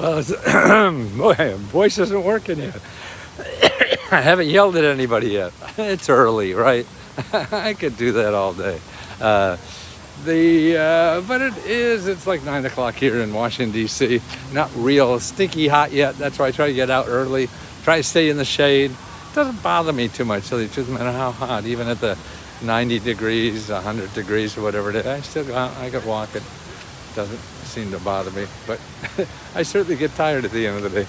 Well, boy, voice isn't working yet. I haven't yelled at anybody yet. It's early, right? I could do that all day. But it's like 9 o'clock here in Washington, D.C. Not real stinky hot yet. That's why I try to get out early. Try to stay in the shade. It doesn't bother me too much, so the truth, no matter how hot, even at the 90 degrees, 100 degrees, or whatever it is, I still go out, I could walk it. Doesn't seem to bother me, but I certainly get tired at the end of the day.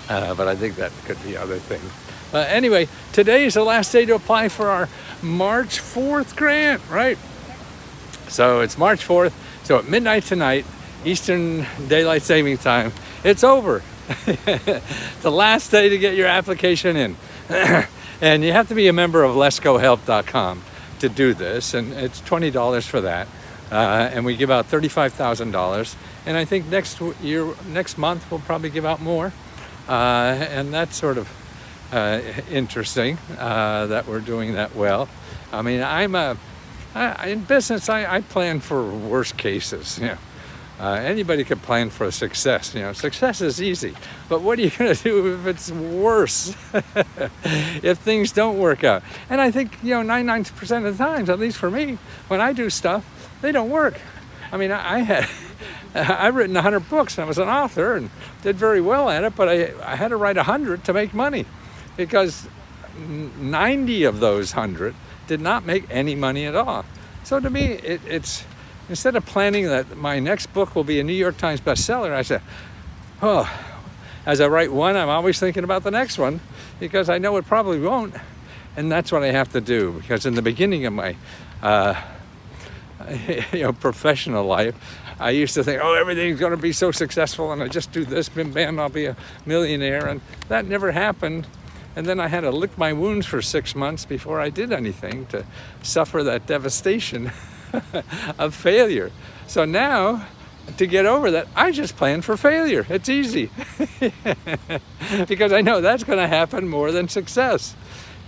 But I think that could be other things. Anyway, today is the last day to apply for our March 4th grant, right? So it's March 4th. So at midnight tonight, Eastern Daylight Saving Time, it's over. The last day to get your application in. And you have to be a member of letsgohelp.com to do this, and it's $20 for that. And we give out $35,000. And I think next month we'll probably give out more. And that's sort of interesting that we're doing that well. I mean, in business, I plan for worst cases. You know, anybody could plan for success. You know, success is easy, but what are you going to do if it's worse? If things don't work out? And I think 99% of the times, at least for me, when I do stuff, they don't work. I mean, I've written 100 books and I was an author and did very well at it, but I had to write 100 to make money, because 90 of those 100 did not make any money at all. So to me, it's instead of planning that my next book will be a New York Times bestseller, I said, as I write one, I'm always thinking about the next one, because I know it probably won't. And that's what I have to do, because in the beginning of my professional life, I used to think, everything's going to be so successful, and I just do this, bam, I'll be a millionaire, and that never happened. And then I had to lick my wounds for 6 months before I did anything, to suffer that devastation of failure. So now, to get over that, I just plan for failure. It's easy. Because I know that's going to happen more than success.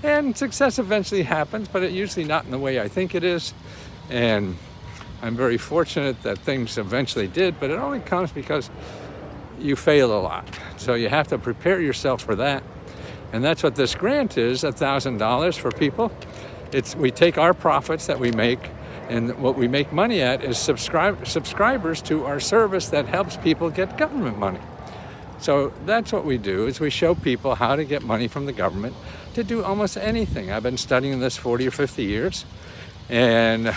And success eventually happens, but it's usually not in the way I think it is. And I'm very fortunate that things eventually did, but it only comes because you fail a lot. So you have to prepare yourself for that. And that's what this grant is, $1,000 for people. We take our profits that we make, and what we make money at is subscribers to our service that helps people get government money. So that's what we do, is we show people how to get money from the government to do almost anything. I've been studying this 40 or 50 years, and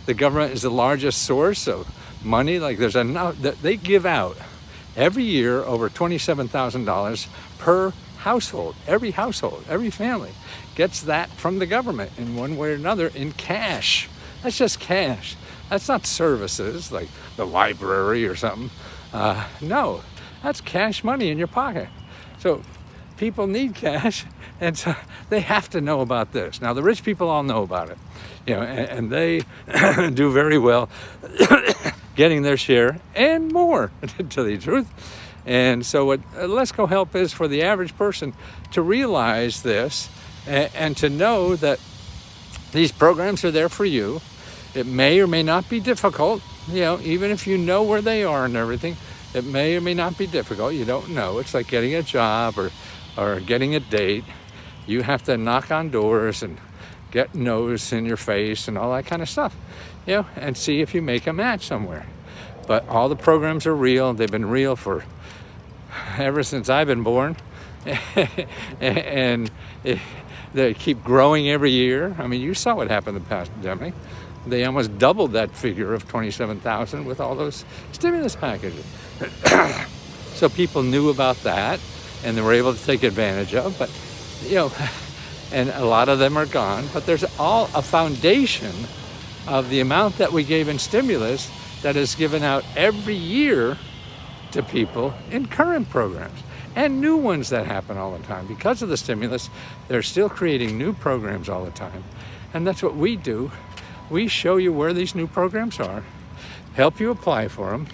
the government is the largest source of money. Like they give out every year over $27,000 per household. Every household, every family gets that from the government in one way or another in cash. That's just cash. That's not services like the library or something. No, that's cash money in your pocket. So people need cash, and so they have to know about this. Now, the rich people all know about it, and they do very well getting their share and more, to tell you the truth. And so what Let's Go Help is for the average person to realize this and to know that these programs are there for you. It may or may not be difficult, even if you know where they are and everything. It may or may not be difficult. You don't know. It's like getting a job or getting a date. You have to knock on doors and get no's in your face and all that kind of stuff, and see if you make a match somewhere. But all the programs are real. They've been real for ever since I've been born. And they keep growing every year. I mean, you saw what happened in the pandemic. They almost doubled that figure of 27,000 with all those stimulus packages. So people knew about that, and they were able to take advantage of. But, and a lot of them are gone. But there's all a foundation of the amount that we gave in stimulus that is given out every year to people in current programs, and new ones that happen all the time. Because of the stimulus, they're still creating new programs all the time. And that's what we do. We show you where these new programs are, help you apply for them.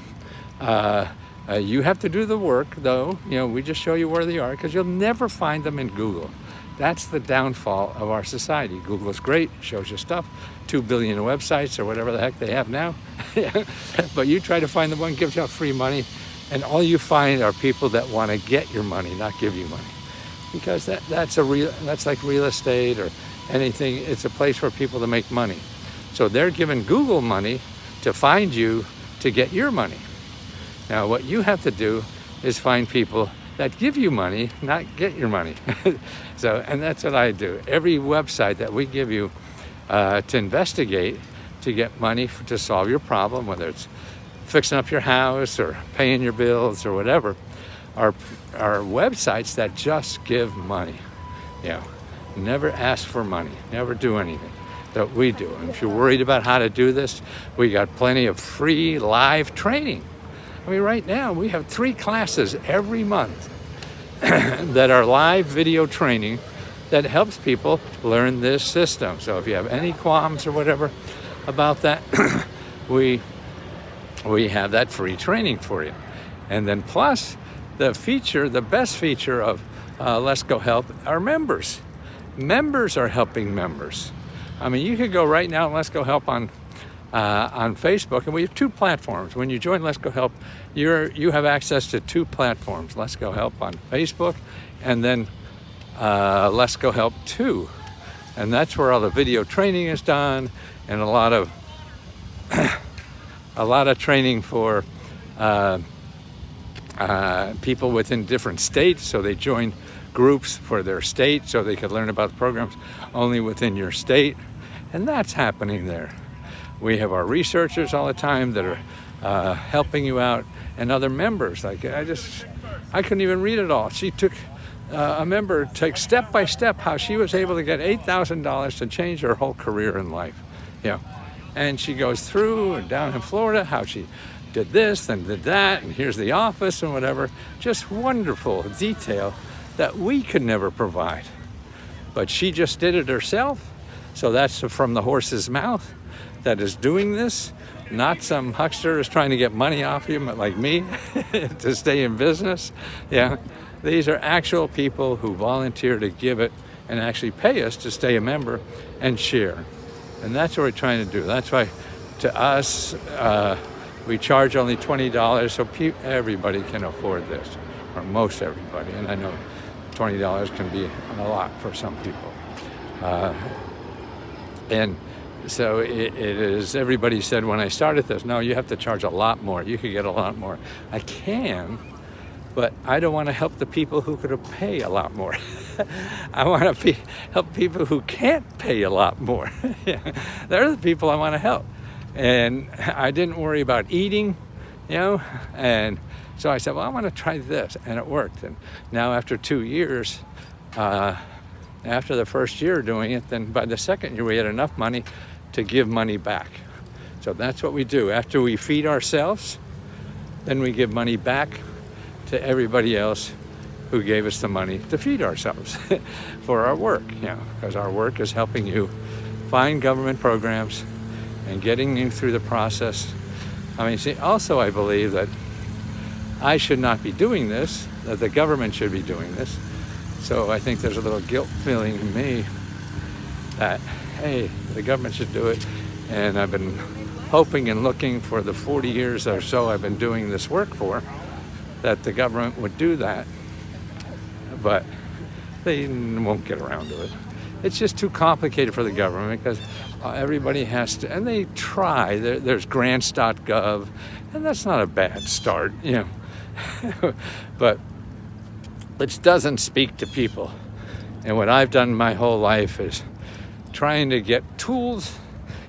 You have to do the work, though. We just show you where they are, because you'll never find them in Google. That's the downfall of our society. Google's great, shows you stuff, 2 billion websites or whatever the heck they have now. But you try to find the one that gives you out free money, And all you find are people that want to get your money, not give you money. Because that's like real estate or anything. It's a place for people to make money. So they're giving Google money to find you to get your money. Now what you have to do is find people that give you money, not get your money. And that's what I do. Every website that we give you to investigate to get money to solve your problem, whether it's fixing up your house or paying your bills or whatever, are websites that just give money. Never ask for money, never do anything that we do. And if you're worried about how to do this, we got plenty of free live training. I mean, right now we have 3 classes every month that are live video training that helps people learn this system. So if you have any qualms or whatever about that, we have that free training for you. And then plus the best feature of Let's Go Help are members. Members are helping members. I mean, you could go right now and Let's Go Help on Facebook, and we have 2 platforms. When you join Let's Go Help, you have access to 2 platforms: Let's Go Help on Facebook, and then Let's Go Help 2, and that's where all the video training is done, and a lot of training for people within different states. So they join groups for their state so they could learn about the programs only within your state, and that's happening there. We have our researchers all the time that are helping you out, and other members. Like I couldn't even read it all. She took a member take step by step how she was able to get $8,000 to change her whole career in life. And she goes through and down in Florida how she did this and did that, and here's the office and whatever. Just wonderful detail that we could never provide. But she just did it herself. So that's from the horse's mouth that is doing this, not some huckster is trying to get money off you like me to stay in business. These are actual people who volunteer to give it and actually pay us to stay a member and share. And that's what we're trying to do. That's why to us, we charge only $20 so everybody can afford this, or most everybody. And I know $20 can be a lot for some people. And so it is, everybody said when I started this, no, you have to charge a lot more. You could get a lot more. I can, but I don't want to help the people who could pay a lot more. I want to help people who can't pay a lot more. They're the people I want to help. And I didn't worry about eating, and so I said, well, I want to try this, and it worked. And now after 2 years, after the first year doing it, then by the second year we had enough money to give money back. So that's what we do. After we feed ourselves, then we give money back to everybody else who gave us the money to feed ourselves for our work, because our work is helping you find government programs and getting you through the process. I mean, see, also I believe that I should not be doing this, that the government should be doing this. So I think there's a little guilt feeling in me that, hey, the government should do it. And I've been hoping and looking for the 40 years or so I've been doing this work for, that the government would do that. But they won't get around to it. It's just too complicated for the government because everybody has to, and they try. There's grants.gov, and that's not a bad start, But it doesn't speak to people. And what I've done my whole life is trying to get tools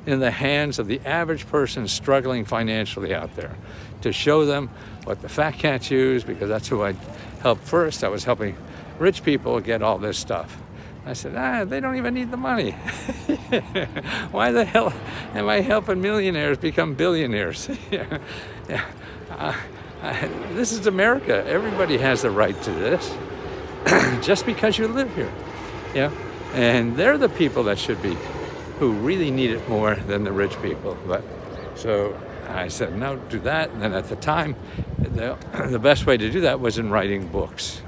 in the hands of the average person struggling financially out there to show them what the fat cats use, because that's who I helped first. I was helping rich people get all this stuff. I said, they don't even need the money. Why the hell am I helping millionaires become billionaires? This is America. Everybody has the right to this, just because you live here. And they're the people that should be, who really need it more than the rich people. But so I said, no, do that. And then at the time, the best way to do that was in writing books.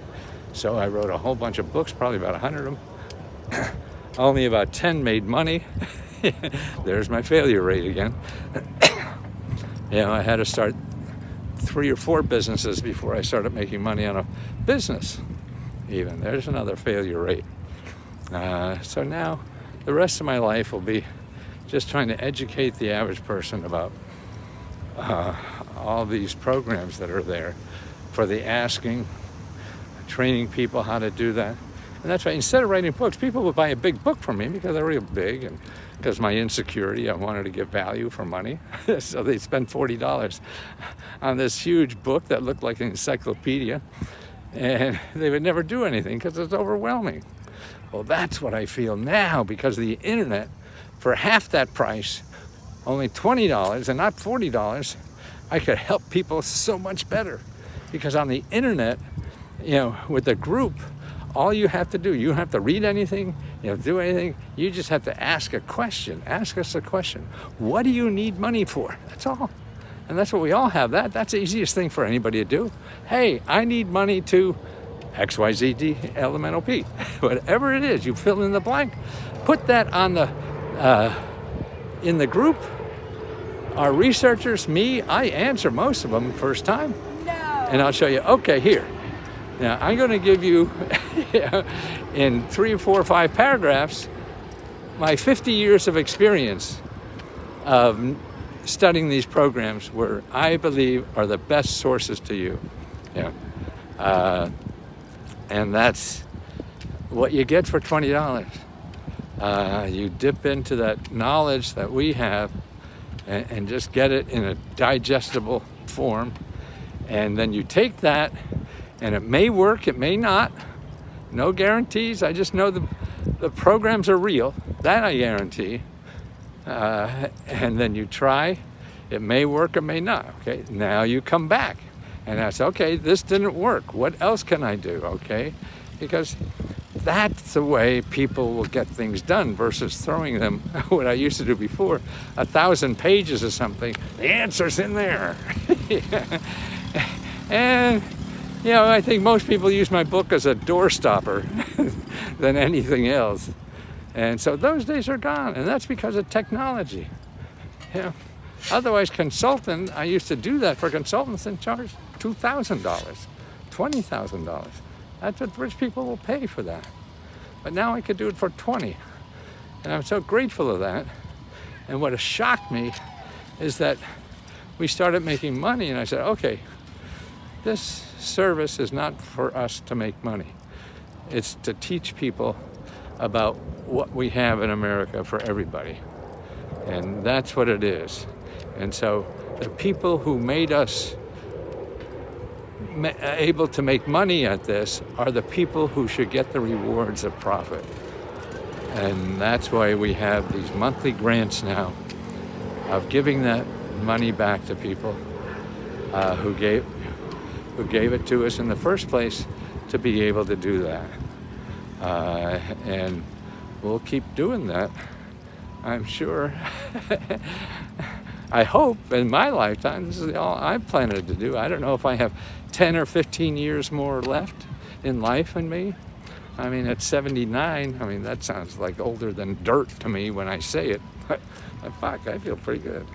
So I wrote a whole bunch of books, probably about 100 of them. Only about 10 made money. There's my failure rate again. I had to start 3 or 4 businesses before I started making money on a business. Even there's another failure rate. So now the rest of my life will be just trying to educate the average person about all these programs that are there for the asking, training people how to do that. And that's why instead of writing books, people would buy a big book from me because they're real big, and because my insecurity, I wanted to get value for money. So they spend $40 on this huge book that looked like an encyclopedia, and they would never do anything because it's overwhelming. Well, that's what I feel now because of the internet. For half that price, only $20 and not $40, I could help people so much better. Because on the internet, with a group, all you have to do, you don't have to read anything, you don't do anything, you just have to ask a question. Ask us a question. What do you need money for? That's all. And that's what we all have. That's the easiest thing for anybody to do. Hey, I need money to XYZ elemental P. Whatever it is, you fill in the blank. Put that on the in the group. Our researchers, me, I answer most of them first time. No. And I'll show you, okay, here. Now, I'm going to give you, in 3, 4, 5 paragraphs, my 50 years of experience of studying these programs where I believe are the best sources to you. And that's what you get for $20. You dip into that knowledge that we have and just get it in a digestible form. And then you take that, and it may work, it may not. No guarantees. I just know the programs are real. That I guarantee. And then you try. It may work, it may not. Okay, now you come back. And I say, okay, this didn't work. What else can I do? Okay, because that's the way people will get things done versus throwing them, what I used to do before, 1,000 pages of something. The answer's in there. And, I think most people use my book as a door stopper than anything else. And so those days are gone, and that's because of technology. Otherwise, I used to do that for consultants and charge $2,000, $20,000. That's what rich people will pay for that. But now I could do it for $20. And I'm so grateful of that. And what has shocked me is that we started making money, and I said, okay, this service is not for us to make money. It's to teach people about what we have in America for everybody. And that's what it is. And so the people who made us able to make money at this are the people who should get the rewards of profit. And that's why we have these monthly grants now of giving that money back to people who gave it to us in the first place to be able to do that. And we'll keep doing that, I'm sure. I hope in my lifetime, this is all I plan to do. I don't know if I have 10 or 15 years more left in life in me. I mean, at 79, that sounds like older than dirt to me when I say it. But fuck, I feel pretty good.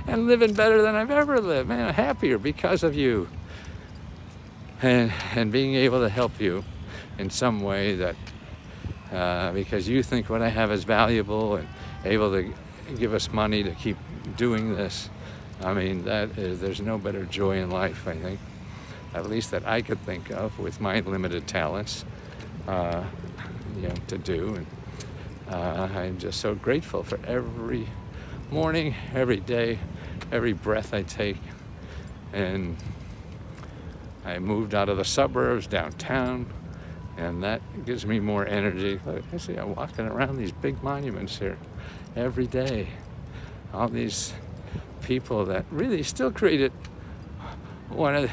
And living better than I've ever lived. Man, I'm happier because of you. And being able to help you in some way that, because you think what I have is valuable and able to give us money to keep doing this. There's no better joy in life, I think, at least that I could think of with my limited talents, to do. And I'm just so grateful for every morning, every day, every breath I take. And I moved out of the suburbs downtown, and that gives me more energy. Look, I see I'm walking around these big monuments here every day. All these people that really still created one of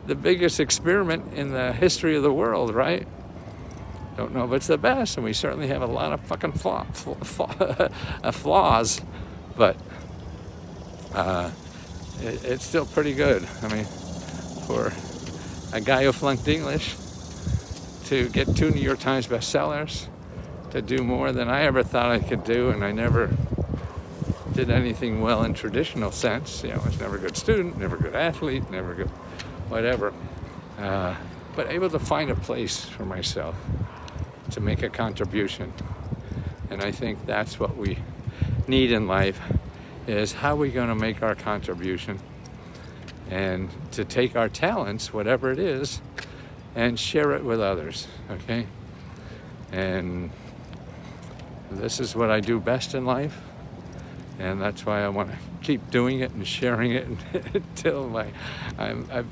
the biggest experiment in the history of the world, right? Don't know if it's the best, and we certainly have a lot of fucking flaws, but it's still pretty good. For a guy who flunked English to get 2 New York Times bestsellers, to do more than I ever thought I could do, and I never did anything well in traditional sense. I was never a good student, never a good athlete, never good whatever. But able to find a place for myself to make a contribution. And I think that's what we need in life, is how are we going to make our contribution, and to take our talents, whatever it is, and share it with others, okay? And this is what I do best in life, and that's why I want to keep doing it and sharing it until I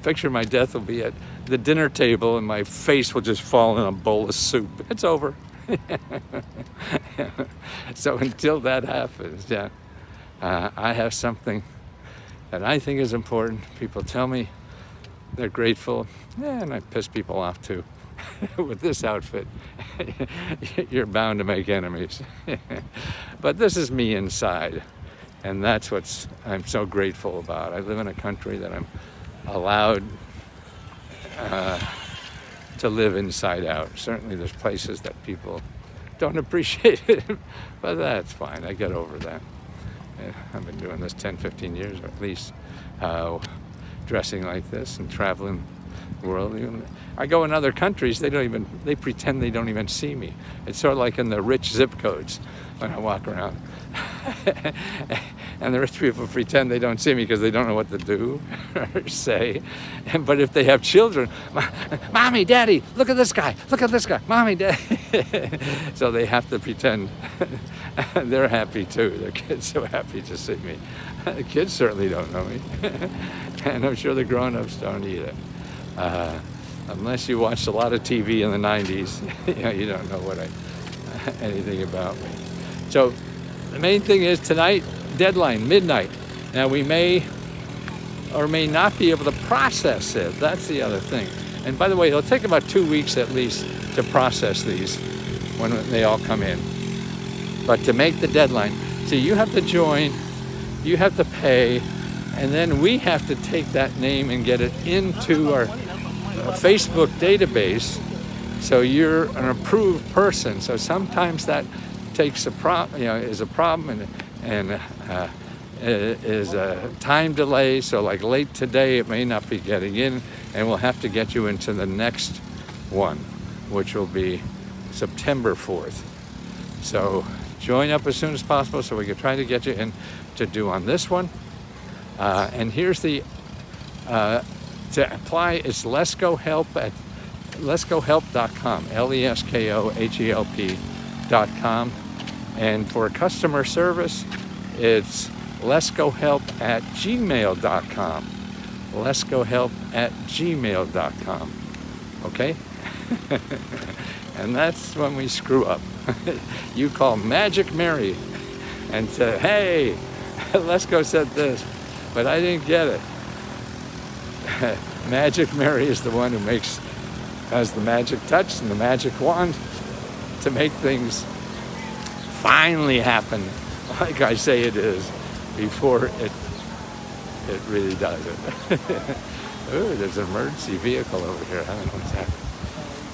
picture my death will be at the dinner table and my face will just fall in a bowl of soup. It's over. So until that happens, I have something that I think is important. People tell me they're grateful, and I piss people off too. With this outfit, you're bound to make enemies. But this is me inside, and that's what I'm so grateful about. I live in a country that I'm allowed to live inside out. Certainly there's places that people don't appreciate it, but that's fine. I get over that. I've been doing this 10, 15 years, or at least, dressing like this and traveling the world. I go in other countries, they pretend they don't even see me. It's sort of like in the rich zip codes when I walk around. And the rich people pretend they don't see me because they don't know what to do or say. But if they have children, Mommy, Daddy, look at this guy, Mommy, Daddy. So they have to pretend they're happy too. Their kids so happy to see me. The kids certainly don't know me. And I'm sure the grown-ups don't either. Unless you watched a lot of TV in the 90s, you don't know anything about me. So the main thing is tonight, deadline, midnight. Now we may or may not be able to process it. That's the other thing. And by the way, it'll take about 2 weeks at least to process these when they all come in. But to make the deadline, so you have to join, you have to pay, and then we have to take that name and get it into our Facebook database, so you're an approved person. So sometimes that takes is a problem, and is a time delay. So like late today, it may not be getting in, and we'll have to get you into the next one, which will be September 4th. So join up as soon as possible so we can try to get you in to do on this one. And here's the to apply. It's lescohelp at lescohelp.com, LESKOHELP.com. And for customer service, it's lescohelp@gmail.com. lescohelp@gmail.com. Okay? And that's when we screw up. You call Magic Mary and say, hey, Lesko said this, but I didn't get it. Magic Mary is the one who has the magic touch and the magic wand to make things finally happen like I say it is, before it really does it. Ooh, there's an emergency vehicle over here. I don't know what's happening.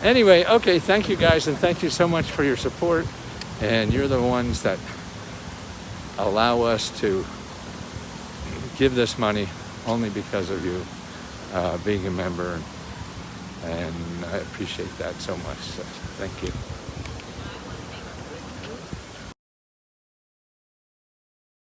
Anyway, okay, thank you guys, and thank you so much for your support. And you're the ones that allow us to give this money only because of you being a member, and I appreciate that so much. So thank you.